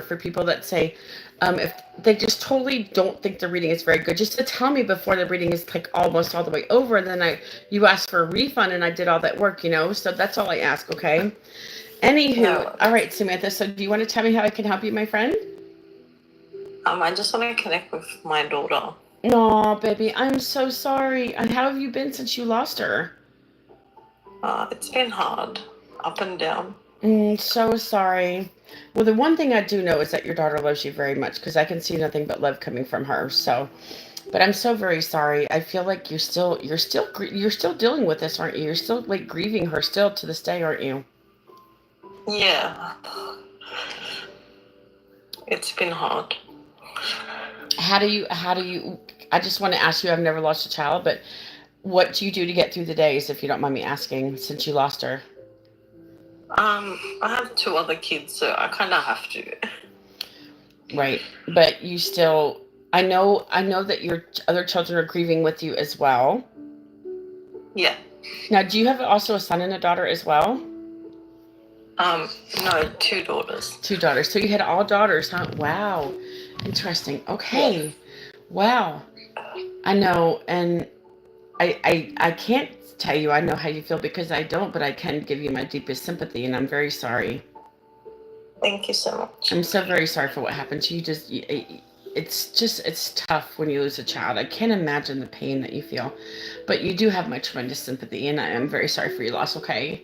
for people that say, if they just totally don't think the reading is very good, just to tell me before the reading is like almost all the way over. And then you ask for a refund, and I did all that work, So that's all I ask. Okay. Anywho, No all right, worries. Samantha. So do you want to tell me how I can help you, my friend? I just want to connect with my daughter. No, baby, I'm so sorry. And how have you been since you lost her? It's been hard, up and down. So sorry. Well, the one thing I do know is that your daughter loves you very much because I can see nothing but love coming from her. So, but I'm so very sorry. I feel like you're still dealing with this, aren't you? You're still like grieving her still to this day, aren't you? Yeah, it's been hard. How do you, I just want to ask you, I've never lost a child, but what do you do to get through the days, if you don't mind me asking, since you lost her? I have two other kids, so I kind of have to. Right. But you still, I know that your other children are grieving with you as well. Yeah. Now, do you have also a son and a daughter as well? Um, no, two daughters. Two daughters. So you had all daughters, huh? Wow. Interesting. Yeah. Okay. Wow. I know. And I can't tell you I know how you feel because I don't, but I can give you my deepest sympathy, and I'm very sorry. Thank you so much. I'm so very sorry for what happened to you. It's tough when you lose a child. I can't imagine the pain that you feel, but you do have my tremendous sympathy, and I am very sorry for your loss. Okay.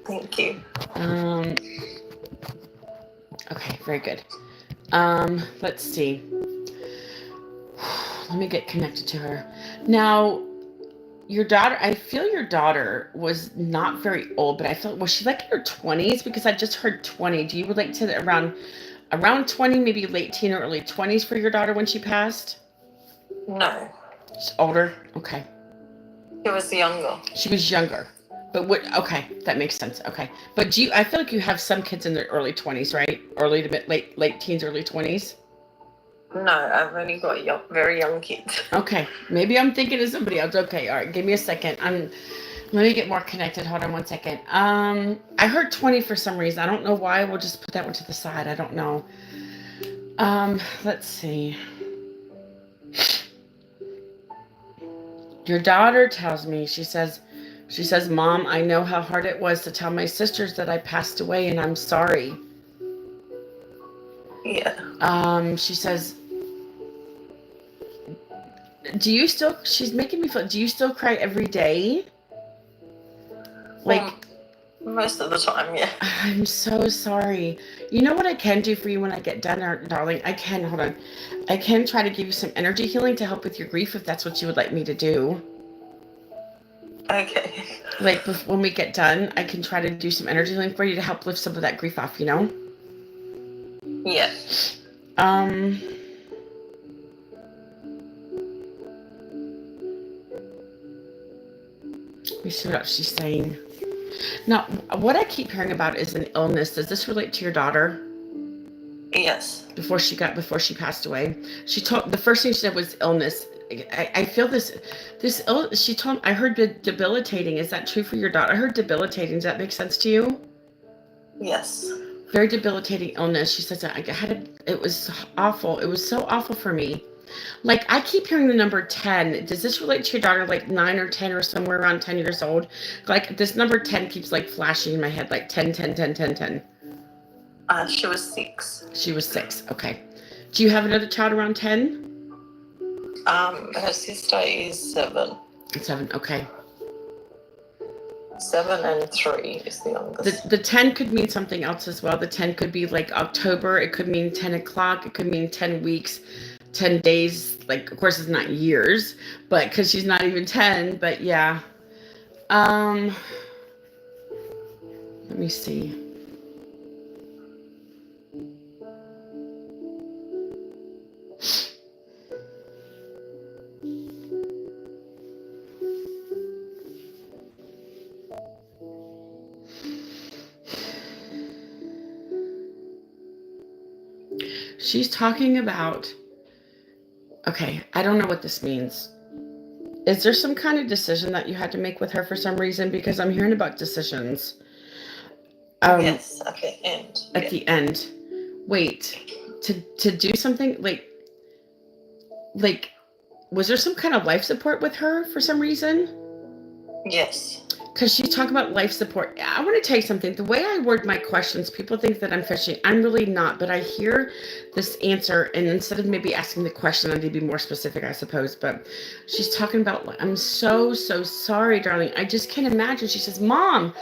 Thank you. Um. Okay. Very good. Let's see. Let me get connected to her. Now, your daughter, I feel your daughter was not very old, but I feel, was she like in her 20s? Because I just heard 20. Do you relate to around 20, maybe late teen or early 20s for your daughter when she passed? No, She's older? Okay. she was younger. She was younger. But what, okay, that makes sense. Okay. But I feel like you have some kids in their early 20s, right? Early to late teens, early 20s? No, I've only got very young kids. Okay. Maybe I'm thinking of somebody else. Okay. All right. Give me a second. Let me get more connected. Hold on one second. I heard 20 for some reason. I don't know why. We'll just put that one to the side. I don't know. Let's see. Your daughter tells me, she says, Mom, I know how hard it was to tell my sisters that I passed away and I'm sorry. Yeah. She says, she's making me feel, do you still cry every day? Like, Well, most of the time, yeah. I'm so sorry. You know what I can do for you when I get done, darling? Hold on. I can try to give you some energy healing to help with your grief if that's what you would like me to do. Okay. Like when we get done, I can try to do some energy healing for you to help lift some of that grief off. Yeah. Um, let me see what else she's saying. Now, what I keep hearing about is an illness. Does this relate to your daughter? Yes. Before she passed away, the first thing she said was illness. I feel she told me, I heard debilitating. Is that true for your daughter? I heard debilitating. Does that make sense to you? Yes. Very debilitating illness. She says it was awful. It was so awful for me. Like, I keep hearing the number 10. Does this relate to your daughter, like 9 or 10 or somewhere around 10 years old? Like, this number 10 keeps like flashing in my head, like 10, 10, 10, 10, 10. She was 6. She was 6. Okay. Do you have another child around 10? Her sister is 7. 7. Okay. 7 and 3 is the youngest. The 10 could mean something else as well. The 10 could be like October. It could mean 10 o'clock. It could mean 10 weeks, 10 days. Like, of course, it's not years, but because she's not even 10. But yeah. Let me see. She's talking about, okay, I don't know what this means. Is there some kind of decision that you had to make with her for some reason? Because I'm hearing about decisions. Yes, at the end. At the end. Wait, to do something like was there some kind of life support with her for some reason? Yes. Because she's talking about life support. I want to tell you something. The way I word my questions, people think that I'm fishing. I'm really not, but I hear this answer, and instead of maybe asking the question, I need to be more specific, I suppose. But she's talking about, I'm so, so sorry, darling. I just can't imagine. She says, Mom,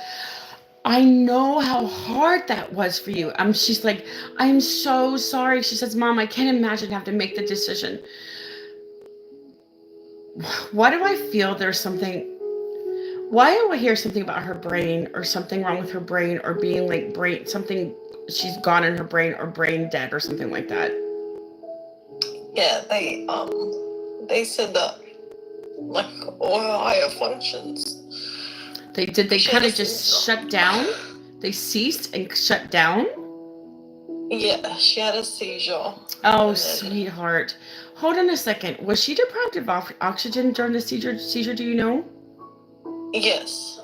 I know how hard that was for you. She's like, I'm so sorry. She says, Mom, I can't imagine having to make the decision. Why do I feel there's something? Why do I hear something about her brain or something wrong with her brain or being like brain something she's gone in her brain or brain dead or something like that? Yeah, they said that like all her higher functions. They She kind had of a just seizure. shut down? They ceased and shut down? Yeah, she had a seizure. Oh, And then sweetheart. Hold on a second. Was she deprived of oxygen during the seizure, do you know? yes.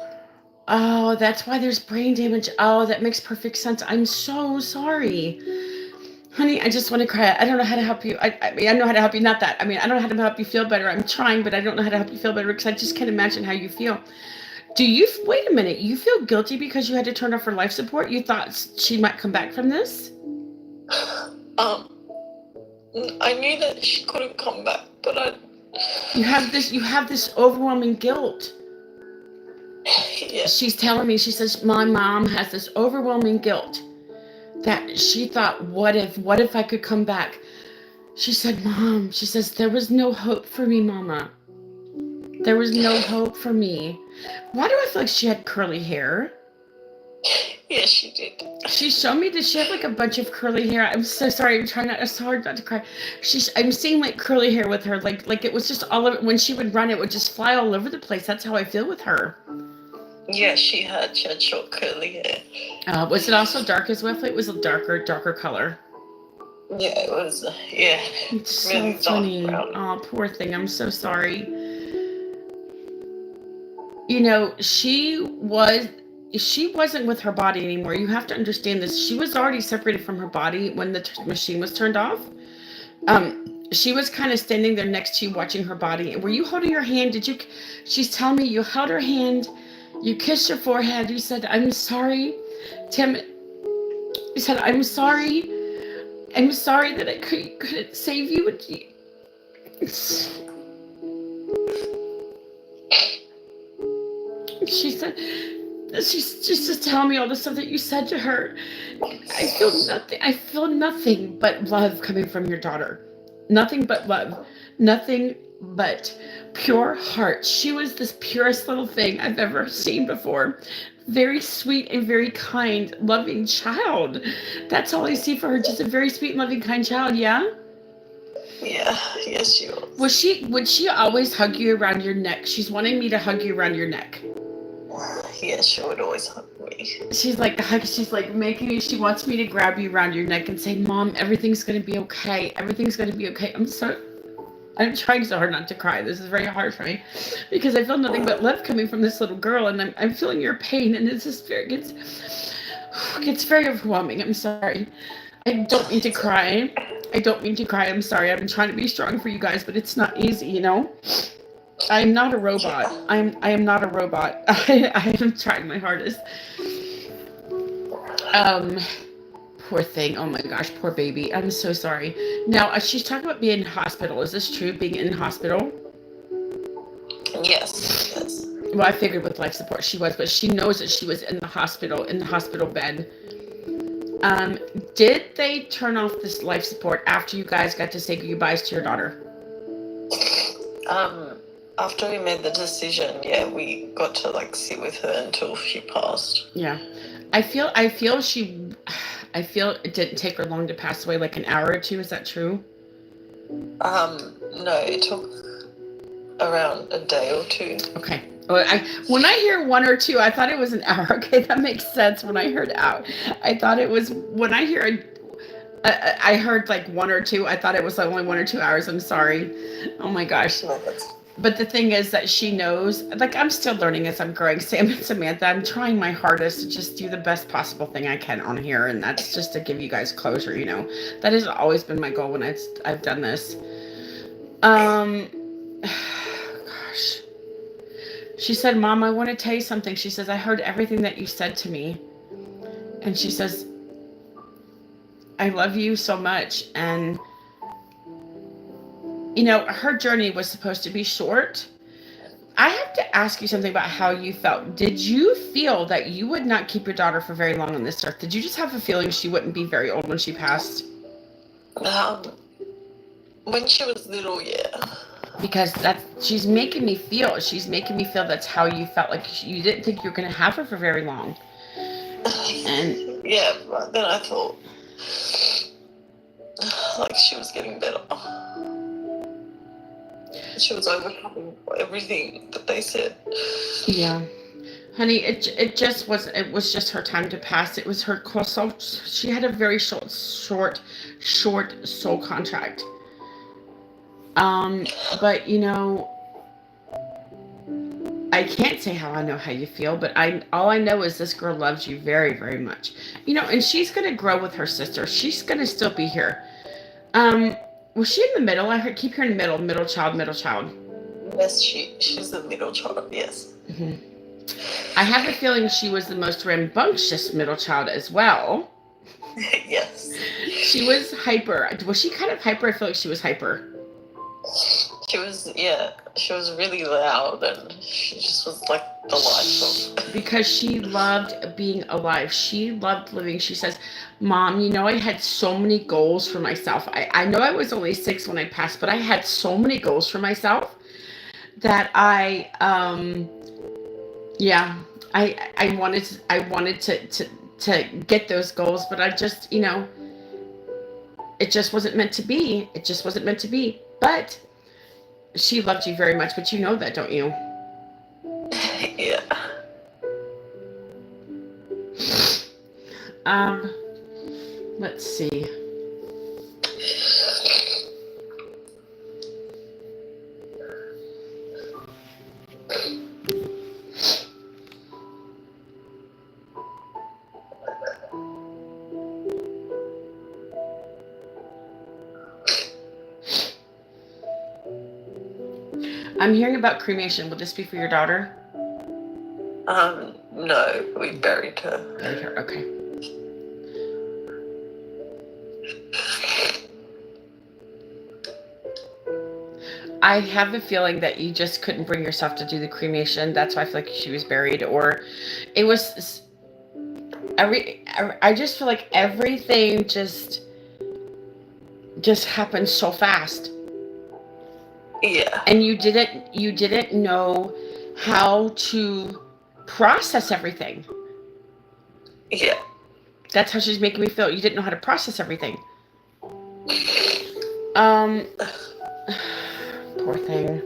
Oh, that's why there's brain damage. Oh, that makes perfect sense. I'm so sorry. Honey, I just want to cry. I don't know how to help you. I mean, I know how to help you. Not that. I mean, I don't know how to help you feel better. I'm trying, but I don't know how to help you feel better because I just can't imagine how you feel. Wait a minute. You feel guilty because you had to turn off her life support? You thought she might come back from this? Um I knew that she couldn't come back, but You have this overwhelming guilt. yeah. She's telling me, she says, my mom has this overwhelming guilt that she thought, what if I could come back? She said, Mom, she says, there was no hope for me, Mama. There was no hope for me. Why do I feel like she had curly hair? Yeah, she did. She showed me, did she have like a bunch of curly hair? I'm so sorry. I'm trying not, it's hard not to cry. I'm seeing like curly hair with her. Like it was just all of it. When she would run, it would just fly all over the place. That's how I feel with her. Yeah, she had short curly hair. Was it also dark as well? It was a darker color. Yeah, it was. Yeah, It's so really dark funny. brown. Oh, poor thing. I'm so sorry. You know, she wasn't with her body anymore. You have to understand this. She was already separated from her body when the machine was turned off. She was kind of standing there next to you watching her body. Were you holding her hand? She's telling me you held her hand, you kissed her forehead, you said, I'm sorry, Tim. You said, I'm sorry that I couldn't save you. She said, she's just telling me all the stuff that you said to her. I feel nothing but love coming from your daughter. Nothing but love. Nothing but pure heart. She was this purest little thing I've ever seen before. Very sweet and very kind, loving child. That's all I see for her. Just a very sweet, loving, kind child, yeah? Yeah, yes, she was. Would she always hug you around your neck? She's wanting me to hug you around your neck. Yeah, she would always hug me. She's like making me, she wants me to grab you around your neck and say, Mom, everything's going to be okay. Everything's going to be okay. I'm trying so hard not to cry. This is very hard for me because I feel nothing but love coming from this little girl, and I'm feeling your pain, and it's just gets very overwhelming. I'm sorry. I don't mean to cry. I don't mean to cry. I'm sorry. I've been trying to be strong for you guys, but it's not easy, you know? I'm not a robot. I am not a robot. I am trying my hardest. Poor thing. Oh my gosh, poor baby. I'm so sorry. Now, she's talking about being in hospital. Is this true, being in hospital? Yes, yes. Well, I figured with life support she was, but she knows that she was in the hospital bed. Did they turn off this life support after you guys got to say goodbyes to your daughter? After we made the decision, yeah, we got to like sit with her until she passed. Yeah. I feel it didn't take her long to pass away, like an hour or two. Is that true? No, it took around a day or two. Okay. Well, when I hear 1 or 2, I thought it was an hour. Okay, that makes sense. When I heard out, I thought it was when I heard like 1 or 2. I thought it was like only 1 or 2 hours. I'm sorry. Oh my gosh. No, But the thing is that she knows, like, I'm still learning as I'm growing. Sam and Samantha, I'm trying my hardest to just do the best possible thing I can on here, and that's just to give you guys closure. That has always been my goal when I've done this. Gosh. She said, Mom, I want to tell you something. She says, I heard everything that you said to me. And she says, I love you so much. And, her journey was supposed to be short. I have to ask you something about how you felt. Did you feel that you would not keep your daughter for very long on this earth? Did you just have a feeling she wouldn't be very old when she passed? When she was little, yeah. Because she's making me feel that's how you felt, like you didn't think you were going to have her for very long. And yeah, but then I thought like she was getting better. She was overcoming everything that they said. Yeah, honey, it was just her time to pass. It was her soul. She had a very short soul contract. But I can't say how I know how you feel, but all I know is this girl loves you very, very much. And she's gonna grow with her sister. She's gonna still be here. Was she in the middle? Keep hearing middle child. Yes, she's the middle child. Yes. Mm-hmm. I have a feeling she was the most rambunctious middle child as well. Yes. She was hyper. Was she kind of hyper? I feel like she was hyper. She was really loud, and she just was like the life of. Because she loved being alive. She loved living. She says, Mom, I had so many goals for myself. I know I was only 6 when I passed, but I had so many goals for myself that I wanted to get those goals, but I just, it just wasn't meant to be. It just wasn't meant to be. But she loved you very much, but you know that, don't you? Yeah. Let's see. I'm hearing about cremation. Will this be for your daughter? No, we buried her. Buried her, okay. I have a feeling that you just couldn't bring yourself to do the cremation. That's why I feel like she was buried, or it was I just feel like everything just happened so fast. Yeah. And you didn't know how to process everything. Yeah. That's how she's making me feel. You didn't know how to process everything. Poor thing.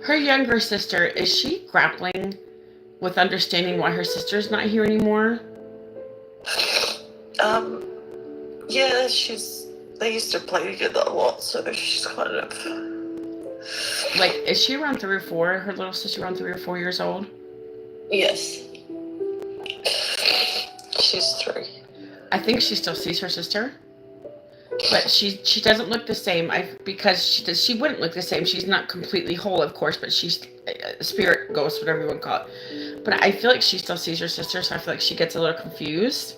Her younger sister, is she grappling with understanding why her sister's not here anymore? Yeah, they used to play together a lot, so she's kind of... Like, is she around 3 or 4? Her little sister around 3 or 4 years old? Yes. She's 3. I think she still sees her sister. But she doesn't look the same. Because she wouldn't look the same. She's not completely whole, of course, but she's a spirit, ghost, whatever you want to call it. But I feel like she still sees her sister, so I feel like she gets a little confused.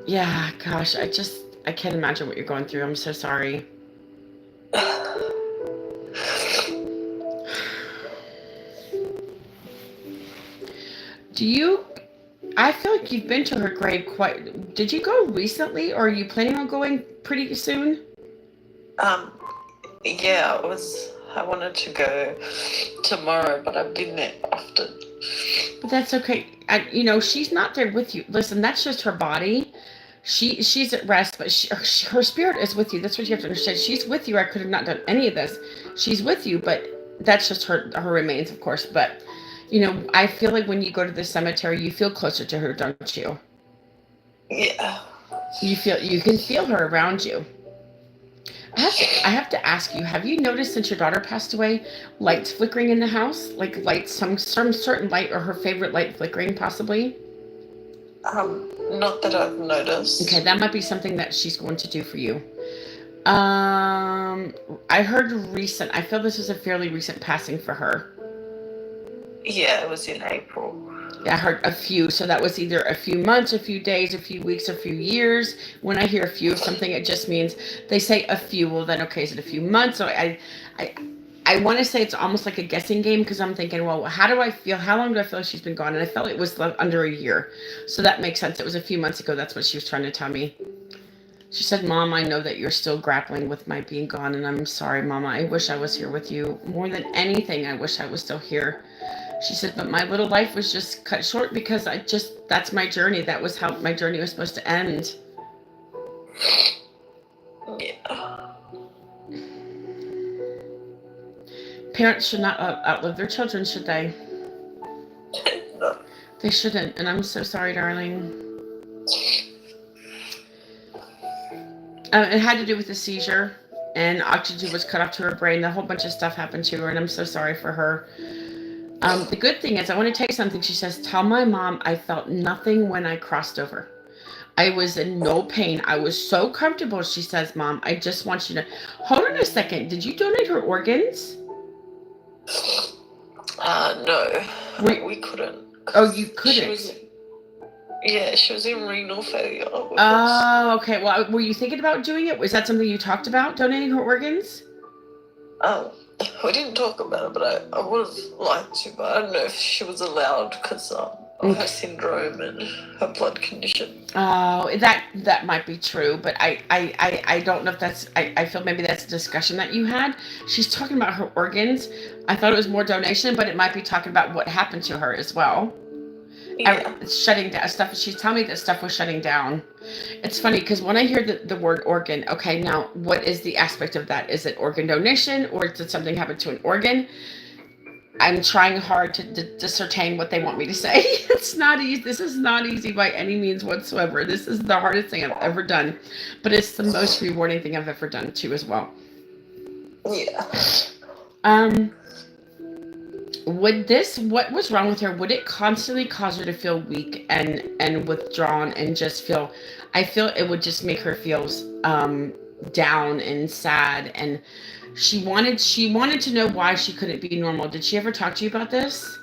Yeah, gosh, I can't imagine what you're going through. I'm so sorry. I feel like you've been to her grave did you go recently, or are you planning on going pretty soon? Yeah, I wanted to go tomorrow, but I've been there often. But that's okay. She's not there with you. Listen, that's just her body. she's at rest, but her spirit is with you. That's what you have to understand. She's with you. I could have not done any of this. She's with you, but that's just her remains, of course. But I feel like when you go to the cemetery, you feel closer to her, don't you? Yeah. You can feel her around you. I have to ask you, have you noticed since your daughter passed away, lights flickering in the house? Like lights, some certain light or her favorite light flickering possibly? Not that I've noticed. Okay, that might be something that she's going to do for you. I heard recent, I feel this is a fairly recent passing for her. Yeah, it was in April. I heard a few, so that was either a few months, a few days, a few weeks, a few years. When I hear a few of something, it just means they say a few. Well, then okay, is it a few months? So I want to say it's almost like a guessing game because I'm thinking, well, how do I feel? How long do I feel she's been gone? And I felt it was under a year, so that makes sense. It was a few months ago. That's what she was trying to tell me. She said, "Mom, I know that you're still grappling with my being gone, and I'm sorry, Mama. I wish I was here with you more than anything. I wish I was still here." She said, but my little life was just cut short because that's my journey. That was how my journey was supposed to end. Yeah. Parents should not outlive their children, should they? No. They shouldn't, and I'm so sorry, darling. It had to do with a seizure, and oxygen was cut off to her brain. A whole bunch of stuff happened to her, and I'm so sorry for her. The good thing is, I want to tell you something. She says, tell my mom I felt nothing when I crossed over. I was in no pain. I was so comfortable. She says, Mom, I just want you to... Hold on a second. Did you donate her organs? No. We couldn't. Oh, you couldn't? She was in renal failure. Oh, okay. Well, were you thinking about doing it? Was that something you talked about, donating her organs? We didn't talk about it, but I would have liked to, but I don't know if she was allowed because of her syndrome and her blood condition. Oh, that might be true, but I don't know if that's, I feel maybe that's a discussion that you had. She's talking about her organs. I thought it was more donation, but it might be talking about what happened to her as well. Yeah. Shutting down stuff. She's telling me that stuff was shutting down. It's funny because when I hear the word organ, okay, now what is the aspect of that? Is it organ donation or did something happen to an organ? I'm trying hard to discern what they want me to say. It's not easy. This is not easy by any means whatsoever. This is the hardest thing I've ever done, but it's the most rewarding thing I've ever done too as well. Yeah. What was wrong with her? Would it constantly cause her to feel weak and withdrawn and just feel, I feel it would just make her feel down and sad, and she wanted to know why she couldn't be normal. Did she ever talk to you about this?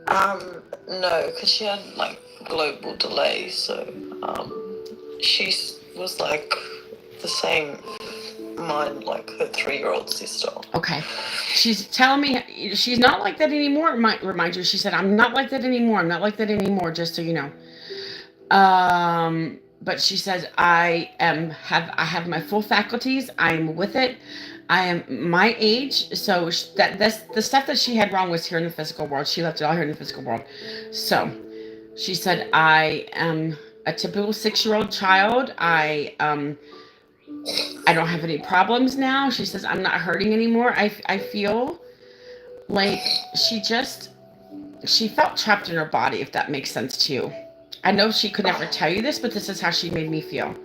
No, because she had like global delay, so she was like the same mind like her 3-year-old sister. Okay. She's telling me she's not like that anymore. Remind you, she said, I'm not like that anymore. I'm not like that anymore, just so you know. But she says, I have my full faculties. I'm with it. I am my age. So that's the stuff that she had wrong was here in the physical world. She left it all here in the physical world. So she said, I am a typical 6-year-old child. I don't have any problems now. She says, I'm not hurting anymore. I feel like she felt trapped in her body, if that makes sense to you. I know she could never tell you this, but this is how she made me feel.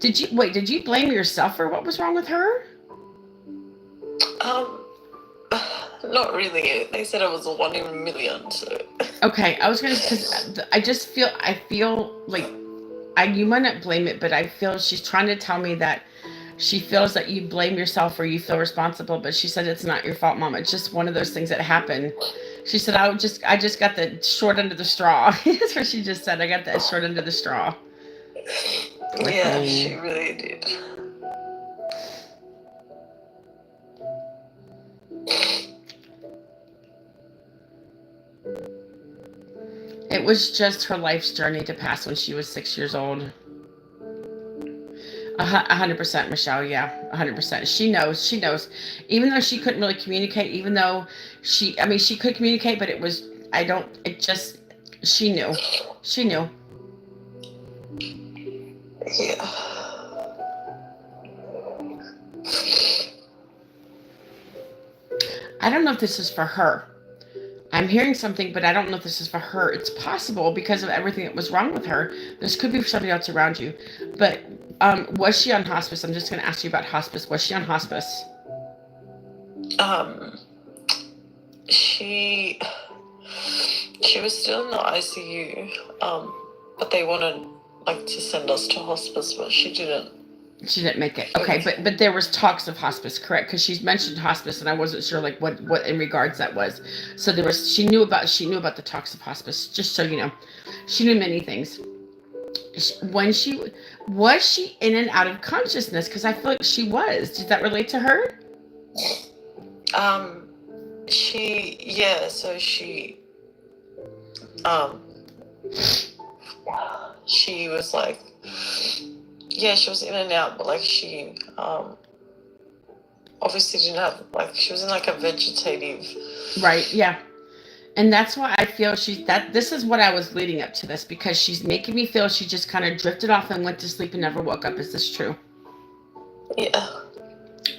Did you blame yourself for what was wrong with her? Not really. They said it was a 1 in a million, so. Okay, I was gonna, because I feel like, you might not blame it, but I feel she's trying to tell me that she feels that you blame yourself or you feel responsible, but she said it's not your fault, Mom. It's just one of those things that happen. She said, I just got the short end of the straw. That's what she just said. I got the short end of the straw. Yeah, she really did. It was just her life's journey to pass when she was 6 years old. 100%, Michelle. Yeah, 100%. She knows. Even though she couldn't really communicate, even though she could communicate, but she knew. Yeah. I don't know if this is for her. I'm hearing something, but I don't know if this is for her. It's possible because of everything that was wrong with her. This could be for somebody else around you. But was she on hospice? I'm just going to ask you about hospice. Was she on hospice? Um, she she was still in the ICU. But they wanted like to send us to hospice, but she didn't. She didn't make it. Okay, but there was talks of hospice, correct? Because she's mentioned hospice, and I wasn't sure like what in regards that was. So there was she knew about the talks of hospice. Just so you know, she knew many things. When she was she in and out of consciousness? Because I feel like she was. Did that relate to her? So she was like, yeah, she was in and out, but like she obviously didn't have, like, she was in like a vegetative. Right. Yeah. And that's why I feel this is what I was leading up to this, because she's making me feel she just kind of drifted off and went to sleep and never woke up. Is this true? Yeah.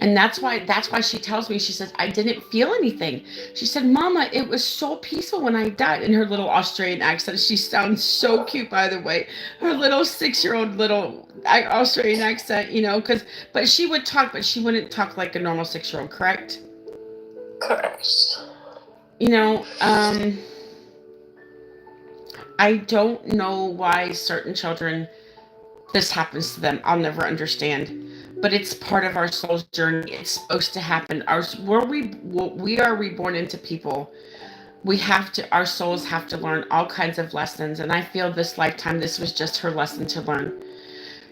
And that's why she tells me, she says, I didn't feel anything. She said, Mama, it was so peaceful when I died, in her little Australian accent. She sounds so cute, by the way. Her little 6-year-old little Australian accent, but she would talk, but she wouldn't talk like a normal 6-year-old, correct? Correct. I don't know why certain children, this happens to them. I'll never understand. But it's part of our soul's journey. It's supposed to happen. We are reborn into people. Our souls have to learn all kinds of lessons. And I feel this lifetime, this was just her lesson to learn.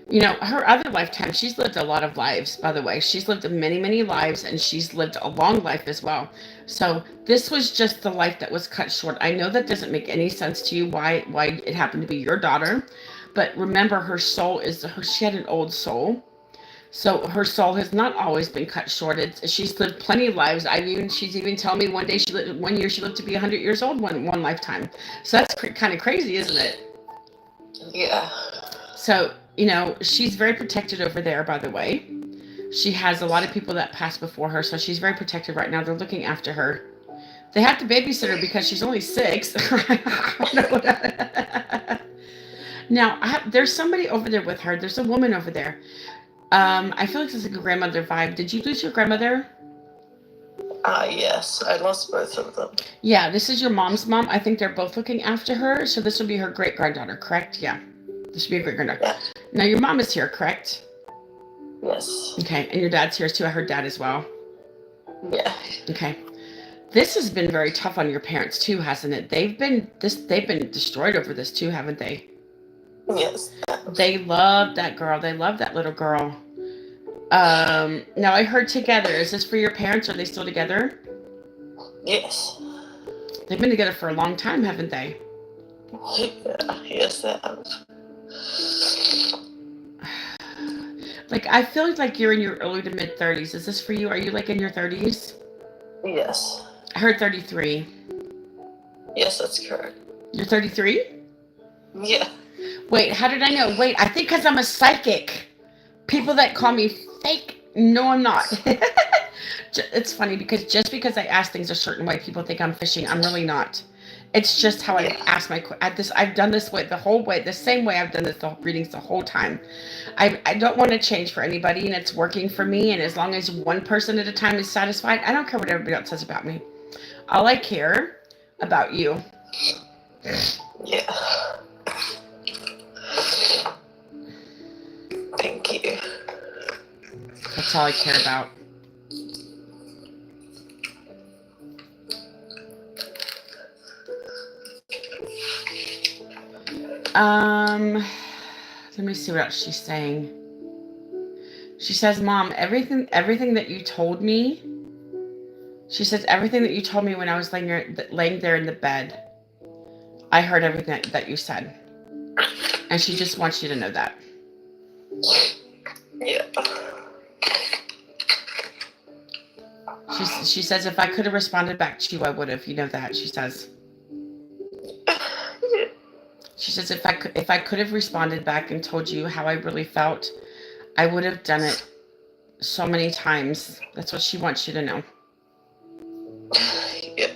Her other lifetime, she's lived a lot of lives, by the way. She's lived many, many lives, and she's lived a long life as well. So this was just the life that was cut short. I know that doesn't make any sense to you, why it happened to be your daughter. But remember, she had an old soul. So her soul has not always been cut short. She's lived plenty of lives. She's even telling me one year she lived to be 100 years old one lifetime. So that's kind of crazy, isn't it? Yeah. So, she's very protected over there, by the way. She has a lot of people that passed before her, so she's very protected right now. They're looking after her. They have to babysit her because she's only 6. Now, there's somebody over there with her. There's a woman over there. I feel like this is a grandmother vibe. Did you lose your grandmother? Yes, I lost both of them. Yeah, this is your mom's mom. I think they're both looking after her, so this will be her great-granddaughter, correct? Yeah. This should be a great-granddaughter. Yeah. Now, your mom is here, correct? Yes. Okay, and your dad's here too. I heard dad as well. Yeah. Okay. This has been very tough on your parents too, hasn't it? They've been destroyed over this too, haven't they? Yes. They love that girl. They love that little girl. Now I heard together. Is this for your parents? Are they still together? Yes. They've been together for a long time, haven't they? Yeah. Yes, they have. Like, I feel like you're in your early to mid 30s. Is this for you? Are you like in your 30s? Yes. I heard 33. Yes, that's correct. You're 33? Yeah. Wait, how did I know? Wait, I think because I'm a psychic. People that call me fake, no, I'm not. It's funny because just because I ask things a certain way, people think I'm fishing. I'm really not. It's just how I ask I've done this way the same way I've done the readings the whole time. I don't want to change for anybody, and it's working for me. And as long as one person at a time is satisfied, I don't care what everybody else says about me. All I care about you. Yeah. Thank you. That's all I care about. Let me see what else she's saying. She says, Mom, everything that you told me, she says, everything that you told me when I was laying there in the bed, I heard everything that you said. And she just wants you to know that. Yeah. She says, if I could have responded back to you, I would have. You know that, she says. She says, if I could have responded back and told you how I really felt, I would have done it so many times. That's what she wants you to know. Yeah.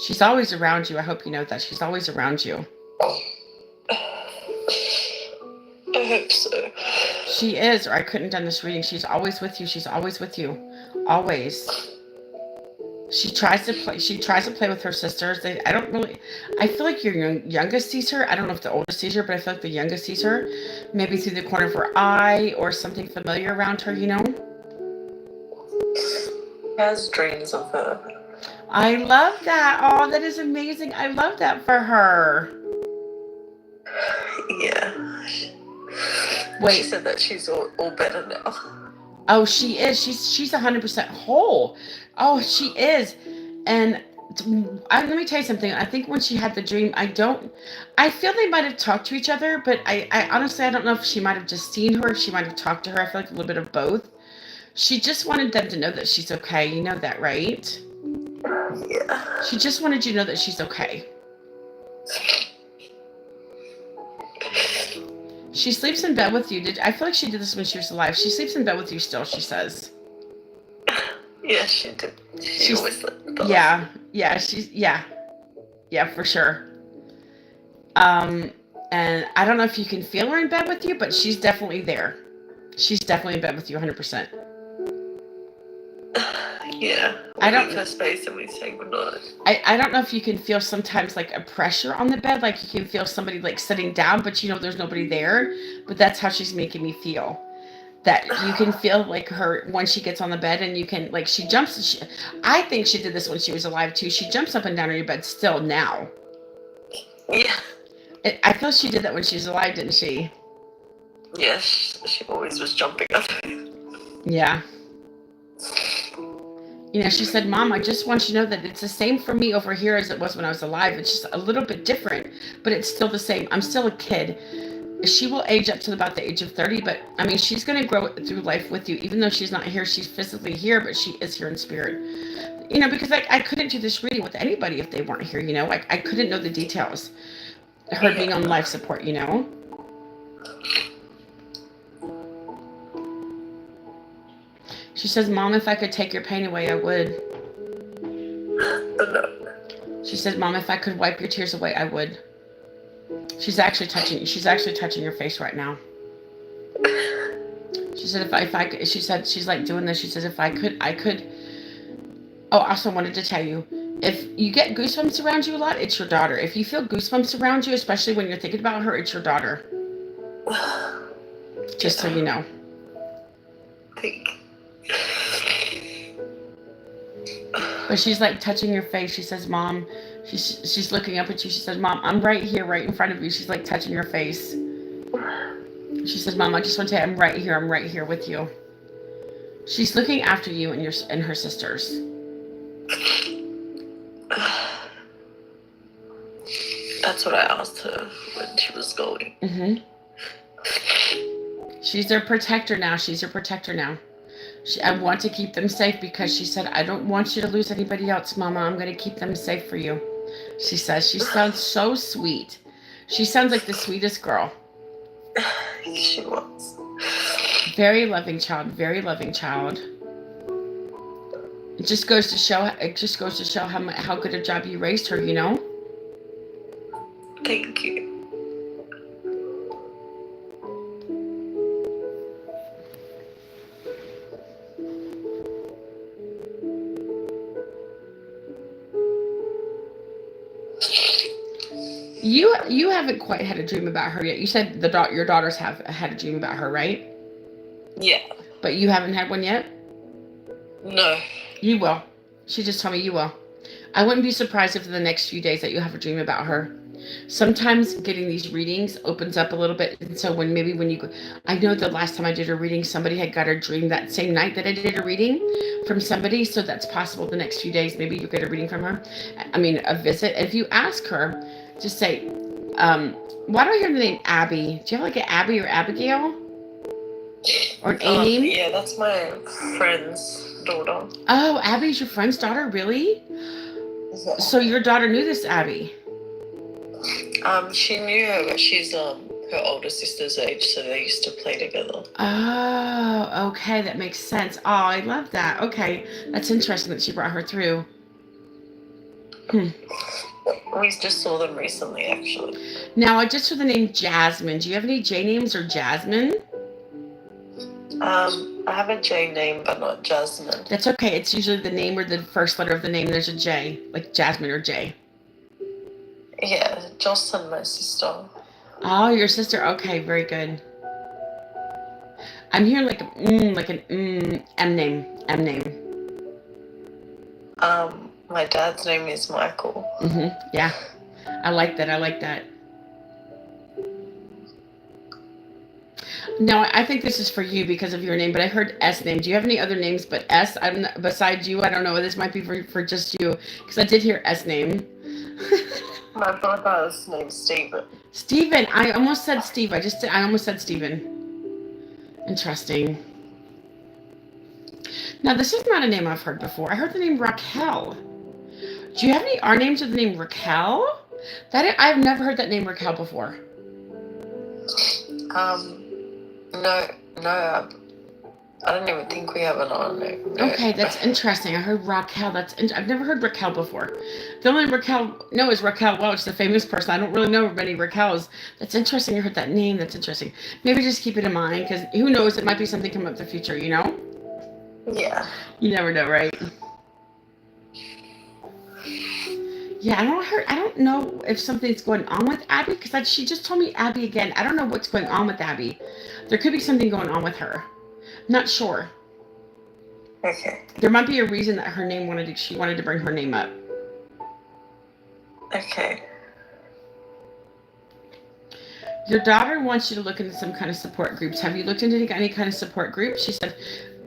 She's always around you. I hope you know that. She's always around you. I hope so. She is, or I couldn't have done this reading. She's always with you. She's always with you. Always. She tries to play. She tries to play with her sisters. I don't really. I feel like your youngest sees her. I don't know if the oldest sees her, but I feel like the youngest sees her, maybe through the corner of her eye or something familiar around her. You know. Has dreams of her. I love that. Oh, that is amazing. I love that for her. Yeah. Wait. She said that she's all better now. Oh, she is. She's 100% whole. Oh, she is. And let me tell you something. I think when she had the dream, I feel they might have talked to each other, but I honestly, I don't know if she might have just seen her, if she might have talked to her. I feel like a little bit of both. She just wanted them to know that she's okay. You know that, right? Yeah. She just wanted you to know that she's okay. She sleeps in bed with you. I feel like she did this when she was alive. She sleeps in bed with you still, she says. Yeah, she did. She always slept with us. Yeah, for sure. And I don't know if you can feel her in bed with you, but she's definitely there. She's definitely in bed with you 100%. Yeah. I don't leave her space and we say goodnight. I don't know if you can feel sometimes like a pressure on the bed, like you can feel somebody like sitting down, but you know there's nobody there. But that's how she's making me feel. That you can feel like her when she gets on the bed, and you can like she jumps. I think she did this when she was alive too. She jumps up and down on your bed still now. Yeah. I feel she did that when she was alive, didn't she? Yes, she always was jumping up. Yeah. You know, she said, Mom, I just want you to know that it's the same for me over here as it was when I was alive. It's just a little bit different, but it's still the same. I'm still a kid. She will age up to about the age of 30, but I mean, she's going to grow through life with you. Even though she's not here, she's physically here, but she is here in spirit. You know, because I couldn't do this reading with anybody if they weren't here, you know? Like, I couldn't know the details. Her being on life support, you know? She says, Mom, if I could take your pain away, I would. She said, Mom, if I could wipe your tears away, I would. She's actually touching your face right now. She said, if I could, she said, she's like doing this. She says, if I could. Oh, I also wanted to tell you, if you get goosebumps around you a lot, it's your daughter. If you feel goosebumps around you, especially when you're thinking about her, it's your daughter. Just so you know. But she's like touching your face. She says, Mom, she's looking up at you. She says, Mom, I'm right here, right in front of you. She's like touching your face. She says, Mom, I just want to tell you, I'm right here with you. She's looking after you and her sisters. That's what I asked her when she was going. Mm-hmm. She's their protector now. I want to keep them safe because she said, I don't want you to lose anybody else, Mama. I'm going to keep them safe for you. She says, she sounds so sweet. She sounds like the sweetest girl. She was. Very loving child. Very loving child. It just goes to show how good a job you raised her, you know? Thank you. You haven't quite had a dream about her yet. You said your daughters have had a dream about her, right? Yeah. But you haven't had one yet? No. You will. She just told me you will. I wouldn't be surprised if in the next few days that you have a dream about her. Sometimes getting these readings opens up a little bit. And so when you go, I know the last time I did a reading, somebody had got a dream that same night that I did a reading from somebody. So that's possible the next few days. Maybe you'll get a reading from her. I mean, a visit. If you ask her, just say, why do I hear the name Abby? Do you have like an Abby or Abigail? Or an A name? Yeah, that's my friend's daughter. Oh, Abby's your friend's daughter? Really? Yeah. So your daughter knew this Abby? She knew her, but she's her older sister's age, so they used to play together. Oh, okay. That makes sense. Oh, I love that. Okay. That's interesting that she brought her through. Hmm. We just saw them recently, actually. Now, I just saw the name Jasmine. Do you have any J names or Jasmine? I have a J name, but not Jasmine. That's okay. It's usually the name or the first letter of the name. There's a J, like Jasmine or J. Yeah, Jocelyn, my sister. Oh, your sister. Okay, very good. I'm hearing like an M name. M name. My dad's name is Michael. Yeah. I like that. I like that. No, I think this is for you because of your name, but I heard S name. Do you have any other names but S? I'm not, besides you. I don't know. This might be for just you because I did hear S name. My brother's name's Stephen. Steven. I almost said Steve. I almost said Steven. Interesting. Now, this is not a name I've heard before. I heard the name Raquel. Do you have any R names with the name Raquel? I've never heard that name Raquel before. No, I don't even think we have an R name. No. Okay, that's interesting. I heard Raquel. I've never heard Raquel before. The only Raquel no is Raquel Welch, the famous person. I don't really know many Raquels. That's interesting. I heard that name. That's interesting. Maybe just keep it in mind because who knows? It might be something come up in the future. You know? Yeah. You never know, right? Yeah, I don't know if something's going on with Abby because she just told me Abby again. I don't know what's going on with Abby. There could be something going on with her. Not sure. Okay. There might be a reason that she wanted to bring her name up. Okay. Your daughter wants you to look into some kind of support groups. Have you looked into any kind of support groups? She said,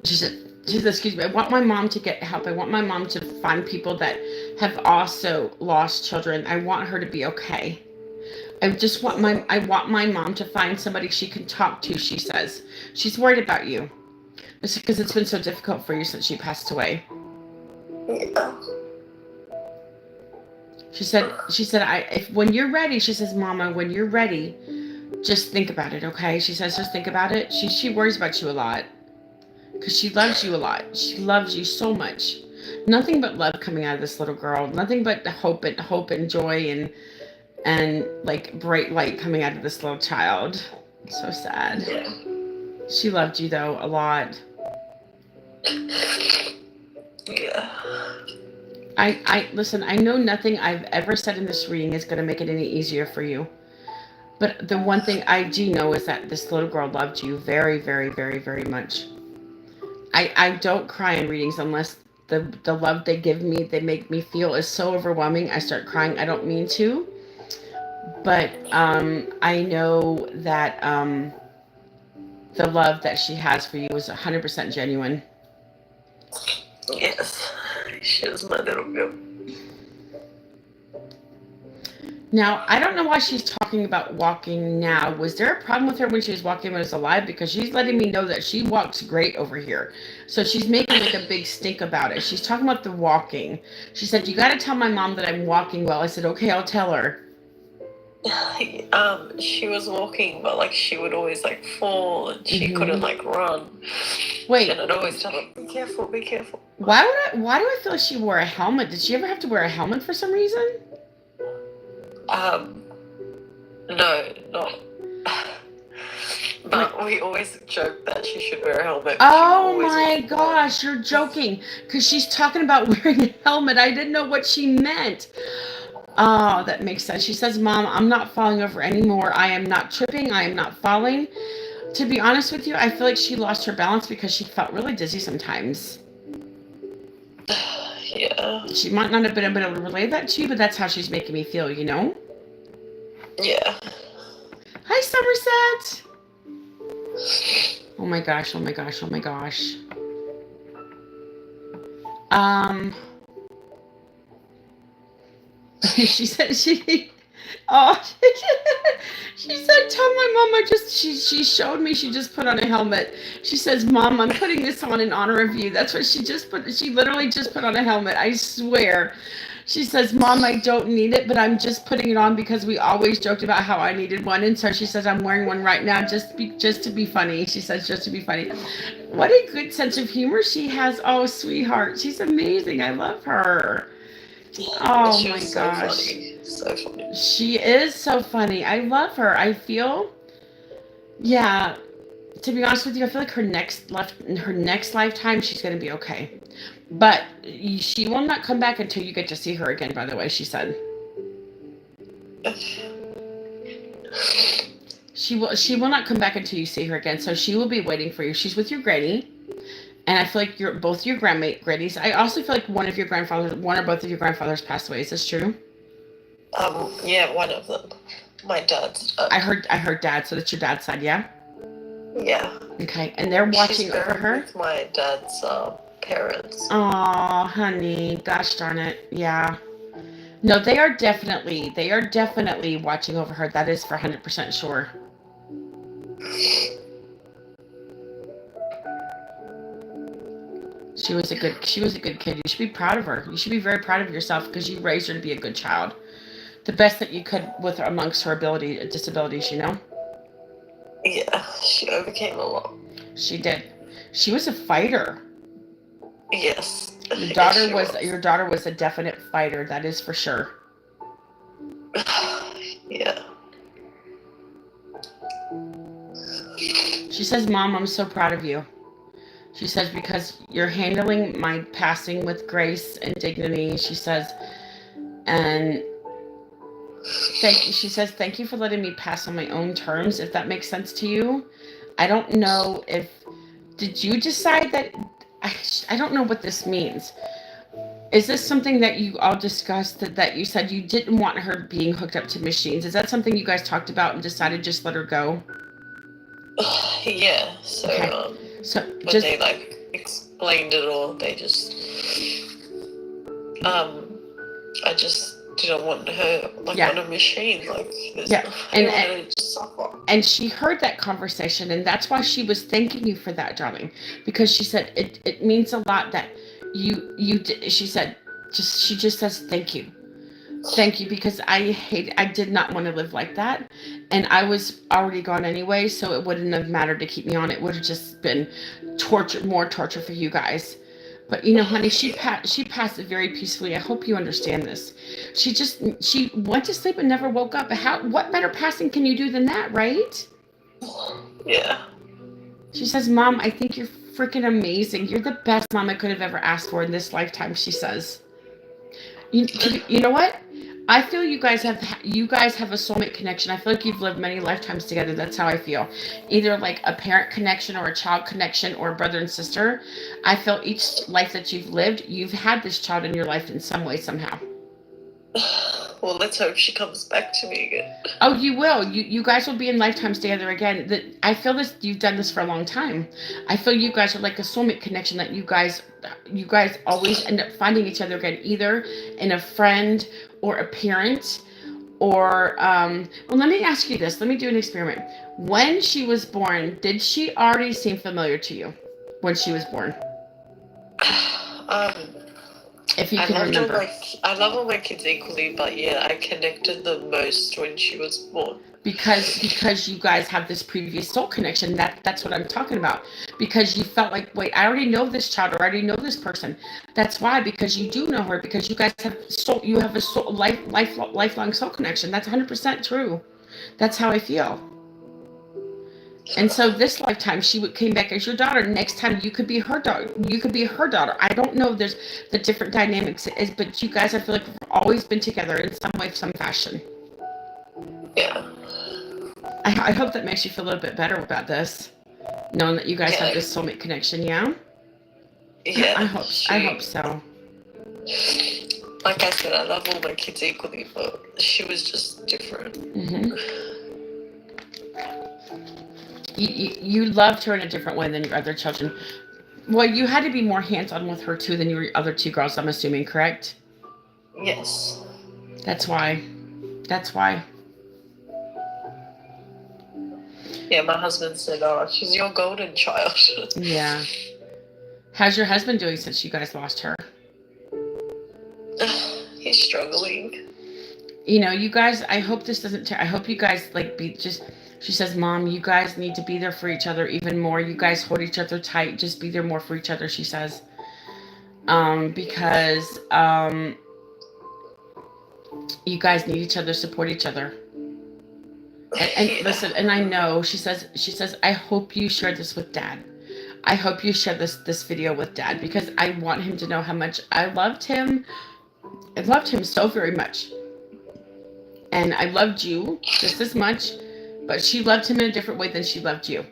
excuse me, I want my mom to get help. I want my mom to find people that have also lost children. I want her to be okay. I want my mom to find somebody she can talk to, she says. She's worried about you. It's because it's been so difficult for you since she passed away. Yeah. She said, when you're ready, she says, Mama, when you're ready, just think about it, okay? She says, just think about it. She worries about you a lot because she loves you a lot. She loves you so much. Nothing but love coming out of this little girl. Nothing but hope and joy and like bright light coming out of this little child. So sad. Yeah. She loved you though a lot. Yeah. I listen, I know nothing I've ever said in this reading is going to make it any easier for you. But the one thing I do know is that this little girl loved you very, very, very, very much. I don't cry in readings unless the love they give me, they make me feel is so overwhelming. I start crying. I don't mean to. But I know that the love that she has for you is 100% genuine. Yes. She was my little girl. Now, I don't know why she's talking about walking now. Was there a problem with her when she was walking when she was alive? Because she's letting me know that she walks great over here. So she's making like a big stink about it. She's talking about the walking. She said, you got to tell my mom that I'm walking well. I said, okay, I'll tell her. She was walking, but like she would always like fall and she couldn't like run. Wait. And I'd always tell her, be careful, be careful. Why do I feel like she wore a helmet? Did she ever have to wear a helmet for some reason? No, not. But we always joke that she should wear a helmet. Oh my gosh, you're joking. Because she's talking about wearing a helmet. I didn't know what she meant. Oh, that makes sense. She says, Mom, I'm not falling over anymore. I am not tripping. I am not falling. To be honest with you, I feel like she lost her balance because she felt really dizzy sometimes. Yeah. She might not have been able to relay that to you, but that's how she's making me feel, you know? Yeah. Hi, Somerset. Oh my gosh, oh my gosh, oh my gosh. She said Oh, she said, "Tell my mom I just she showed me she just put on a helmet." She says, "Mom, I'm putting this on in honor of you." That's what she just put. She literally just put on a helmet. I swear. She says, "Mom, I don't need it, but I'm just putting it on because we always joked about how I needed one." And so she says, "I'm wearing one right now just to be funny." She says, "Just to be funny." What a good sense of humor she has. Oh, sweetheart, she's amazing. I love her. Oh She my was so gosh. funny. So funny. She is so funny. I love her. I feel, yeah, to be honest with you, I feel like her next lifetime, she's gonna be okay. But she will not come back until you get to see her again. By the way, she said she will not come back until you see her again. So she will be waiting for you. She's with your granny, and I feel like you're both your grannies. I also feel like one or both of your grandfathers passed away. Is this true? Yeah, one of them. My dad's dad. I heard dad. So that's your dad's side, yeah. Yeah. Okay, and they're She's watching over buried her. with my dad's parents. Oh, honey, gosh darn it. Yeah. No, they are definitely watching over her. That is for 100% sure. She was a good kid. You should be proud of her. You should be very proud of yourself because you raised her to be a good child. The best that you could with amongst her disabilities, you know? Yeah, she overcame a lot. She did. She was a fighter. Yes. Your Yes, daughter she was was. your daughter was a definite fighter, that is for sure. Yeah. She says, "Mom, I'm so proud of you." She says, "Because you're handling my passing with grace and dignity." She says, and she says, "Thank you for letting me pass on my own terms, if that makes sense to you." I don't know if, did you decide that, I don't know what this means. Is this something that you all discussed, that you said you didn't want her being hooked up to machines? Is that something you guys talked about and decided just let her go? Yeah. So Okay. So when just, they like explained it all, they just I just didn't want her like yeah. on a machine. Like there's Yeah. I didn't want her to suffer. And she heard that conversation, and that's why she was thanking you for that, darling, because she said it means a lot that she said, she just says thank you, because I did not want to live like that, and I was already gone anyway, so it wouldn't have mattered to keep me on. It would have just been more torture for you guys. But honey, she passed it very peacefully. I hope you understand this. She went to sleep and never woke up. What better passing can you do than that, right? Yeah. She says, "Mom, I think you're freaking amazing. You're the best mom I could have ever asked for in this lifetime," she says. You know what? I feel you guys have a soulmate connection. I feel like you've lived many lifetimes together. That's how I feel. Either like a parent connection or a child connection or a brother and sister. I feel each life that you've lived, you've had this child in your life in some way, somehow. Well, let's hope she comes back to me again. Oh, you will. You guys will be in lifetimes together again. That I feel this. You've done this for a long time. I feel you guys are like a soulmate connection, that you guys always end up finding each other again, either in a friend or a parent, or well, let me ask you this. Let me do an experiment. When she was born, did she already seem familiar to you when she was born? Um, If you can remember. I love all my kids equally, but yeah, I connected the most when she was born. Because you guys have this previous soul connection. That's what I'm talking about. Because you felt like, wait, I already know this child, or I already know this person. That's why, because you do know her, because you guys have a soul lifelong soul connection. That's 100% true. That's how I feel. And so this lifetime she came back as your daughter. Next time you could be her daughter. You could be her daughter. I don't know. There's the different dynamics, but you guys, I feel like, have always been together in some way, some fashion. Yeah. I hope that makes you feel a little bit better about this, knowing that you guys have Yeah. this soulmate connection. Yeah. Yeah. I hope so. Like I said, I love all my kids equally, but she was just different. Hmm. You loved her in a different way than your other children. Well, you had to be more hands-on with her too than your other two girls, I'm assuming, correct? Yes. That's why. That's why. Yeah, my husband said, "Oh, she's your golden child." Yeah. How's your husband doing since you guys lost her? He's struggling. You know, you guys, I hope this doesn't I hope you guys like be just she says, "Mom, you guys need to be there for each other even more. You guys hold each other tight. Just be there more for each other," she says. Because you guys need each other, support each other. And Yeah. listen, and I know she says, I hope you share this with Dad. I hope you share this video with Dad because I want him to know how much I loved him. I loved him so very much. And I loved you just as much, but she loved him in a different way than she loved you.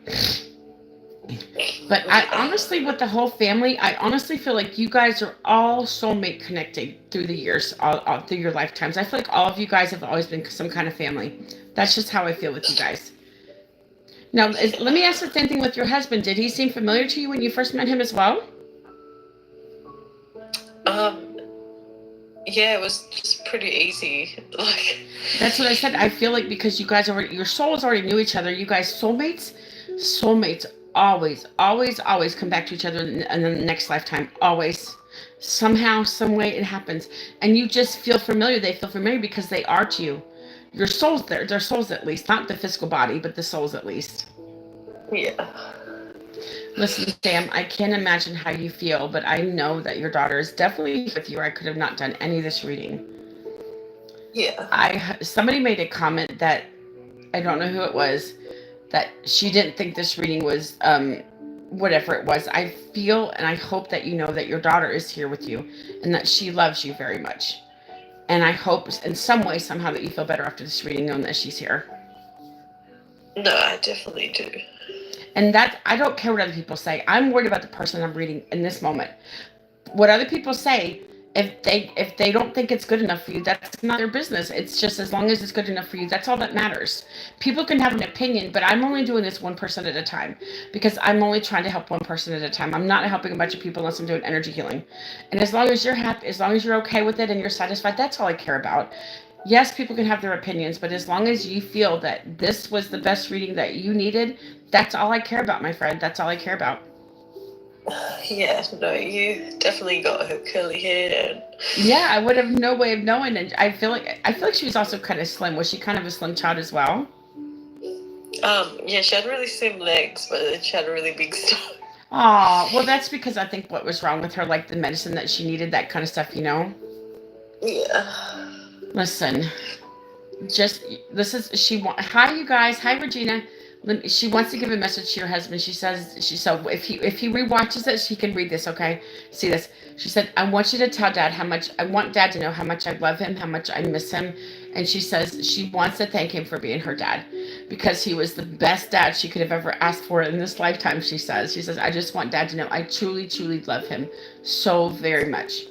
But I honestly, with the whole family, I honestly feel like you guys are all soulmate connected through the years, all through your lifetimes. I feel like all of you guys have always been some kind of family. That's just how I feel with you guys. Now, let me ask the same thing with your husband. Did he seem familiar to you when you first met him as well? Um, yeah, it was just pretty easy. Like, That's what I said. I feel like because you guys already, your souls already knew each other. You guys, soulmates always, always, always come back to each other in the next lifetime. Always. Somehow, some way it happens. And you just feel familiar. They feel familiar because they are to you. Your souls, their souls at least. Not the physical body, but the souls at least. yeah, Listen, Sam, I can't imagine how you feel, but I know that your daughter is definitely with you. I could have not done any of this reading. yeah, Somebody made a comment that I don't know who it was, that she didn't think this reading was whatever it was. I feel and I hope that you know that your daughter is here with you and that she loves you very much. And I hope in some way somehow that you feel better after this reading knowing that she's here. no, I definitely do. And that I don't care what other people say. I'm worried about the person I'm reading in this moment. What other people say, if they don't think it's good enough for you, that's not their business. It's just as long as it's good enough for you, that's all that matters. People can have an opinion, but I'm only doing this one person at a time because I'm only trying to help one person at a time. I'm not helping a bunch of people unless I'm doing energy healing. And as long as you're happy, as long as you're okay with it and you're satisfied, that's all I care about. Yes, people can have their opinions, but as long as you feel that this was the best reading that you needed, that's all I care about, my friend. That's all I care about. Yeah, no, you definitely got her curly hair. And Yeah, I would have no way of knowing, and I feel like she was also kind of slim. Was she kind of a slim child as well? yeah, she had really slim legs, but then she had a really big stomach. Oh, well, that's because I think what was wrong with her, like the medicine that she needed, that kind of stuff, you know. Yeah. Listen, just this is she want. Hi, you guys. Hi, Regina. She wants to give a message to your husband. She says so if he rewatches it, she can read this. Okay, see this. She said, "I want you to tell Dad how much I want Dad to know how much I love him, how much I miss him." And she says she wants to thank him for being her dad because he was the best dad she could have ever asked for in this lifetime. She says, "I just want Dad to know I truly, truly love him so very much."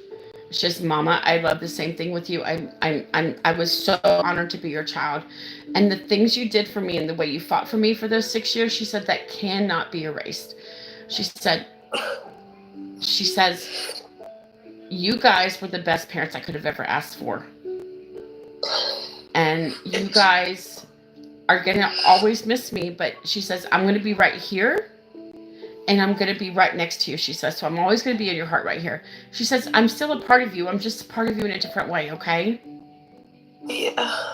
It's just, Mama, I love the same thing with you. I was so honored to be your child, and the things you did for me and the way you fought for me for those 6 years. She said that cannot be erased. She said, she says, you guys were the best parents I could have ever asked for, and you guys are gonna always miss me. But she says I'm gonna be right here and I'm going to be right next to you, she says. So I'm always going to be in your heart right here. She says, I'm still a part of you. I'm just a part of you in a different way, okay? Yeah.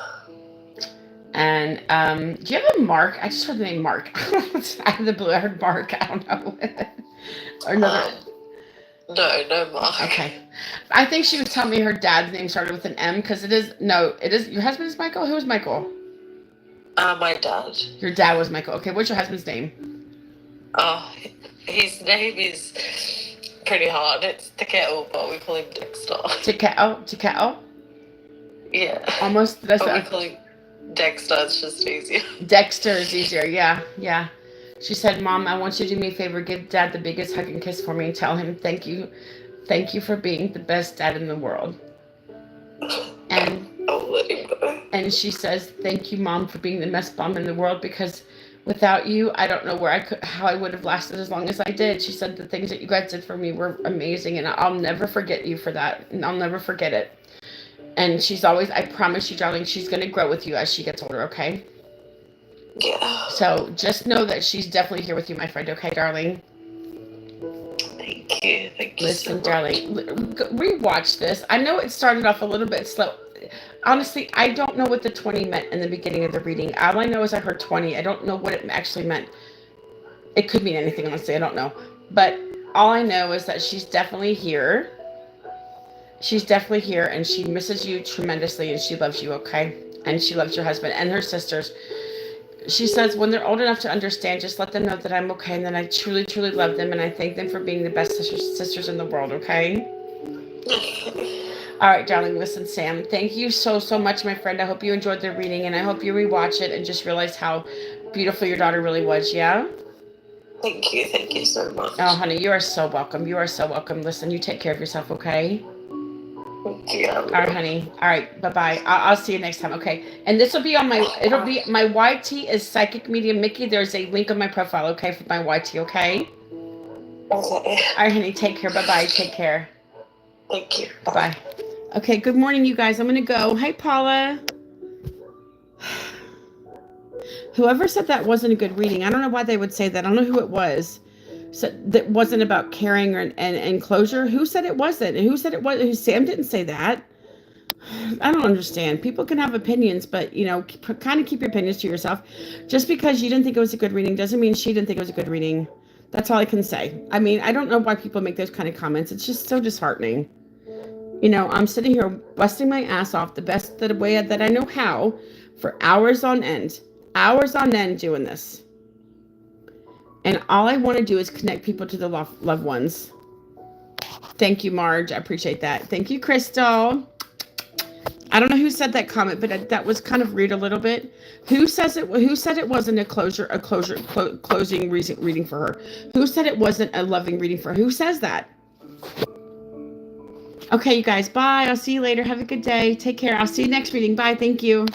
And do you have a Mark? I just heard the name Mark. Out of the blue, I heard Mark. I don't know. Or another. No, Mark. Okay. I think she was telling me her dad's name started with an M because it is, your husband is Michael? Who is Michael? My dad. Your dad was Michael. Okay, what's your husband's name? Oh, his name is pretty hard. It's Takeo, but we call him Dexter. Takeo? Yeah. Almost. That's but we call him Dexter. It's just easier. Dexter is easier. Yeah. She said, Mom, I want you to do me a favor. Give Dad the biggest hug and kiss for me and tell him thank you. Thank you for being the best dad in the world. And I'll let him go. And she says, thank you, Mom, for being the best mom in the world because without you, I don't know how I would have lasted as long as I did. She said the things that you guys did for me were amazing, and I'll never forget you for that, and I'll never forget it. And she's always, I promise you, darling, she's going to grow with you as she gets older, okay? Yeah. So just know that she's definitely here with you, my friend, okay, darling? Thank you. Thank you Listen, so much. darling, rewatch this. I know it started off a little bit slow. Honestly, I don't know what the 20 meant in the beginning of the reading. All I know is I heard 20. I don't know what it actually meant. It could mean anything, honestly. I don't know. But all I know is that she's definitely here. She's definitely here, and she misses you tremendously, and she loves you, okay? And she loves your husband and her sisters. She says when they're old enough to understand, just let them know that I'm okay, and that I truly, truly love them, and I thank them for being the best sisters in the world, okay? All right, darling, listen, Sam, thank you so, so much, my friend. I hope you enjoyed the reading, and I hope you rewatch it and just realize how beautiful your daughter really was, yeah? Thank you. Thank you so much. Oh, honey, you are so welcome. You are so welcome. Listen, you take care of yourself, okay? Thank you. All right, honey. All right, bye-bye. I'll see you next time, okay? And this will be on my, it'll be, my YT is Psychic Medium Mickey. There's a link on my profile, okay, for my YT, okay? Okay. All right, honey, take care. Bye-bye. Take care. Thank you. Bye-bye. Okay, good morning, you guys. I'm going to go. Hi, Paula. Whoever said that wasn't a good reading, I don't know why they would say that. I don't know who it was. So that wasn't about caring and closure. Who said it wasn't? And who said it was? Sam didn't say that. I don't understand. People can have opinions, but, you know, kind of keep your opinions to yourself. Just because you didn't think it was a good reading doesn't mean she didn't think it was a good reading. That's all I can say. I mean, I don't know why people make those kind of comments. It's just so disheartening. You know, I'm sitting here busting my ass off the best way that I know how for hours on end doing this. And all I want to do is connect people to the loved ones. Thank you, Marge. I appreciate that. Thank you, Crystal. I don't know who said that comment, but that was kind of rude a little bit. Who said it wasn't a closing reading for her? Who said it wasn't a loving reading for her? Who says that? Okay, you guys, bye. I'll see you later. Have a good day. Take care. I'll see you next reading. Bye. Thank you.